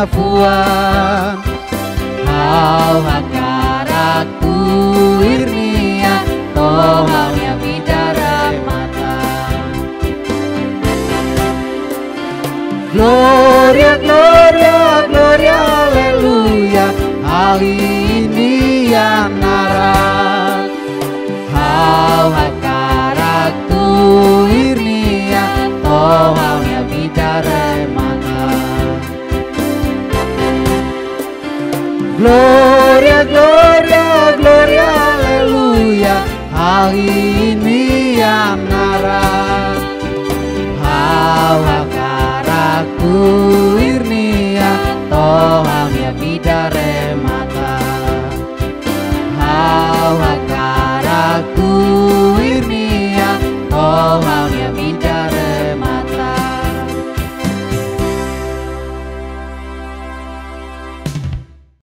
Fuan Hau hakarakku irnia Tohau ya bidara mata Gloria, gloria, gloria, haleluya Ini yang nara Hau hakarakku irnia Tohau ya bidara mata Gloria, gloria, gloria, haleluya Ini yang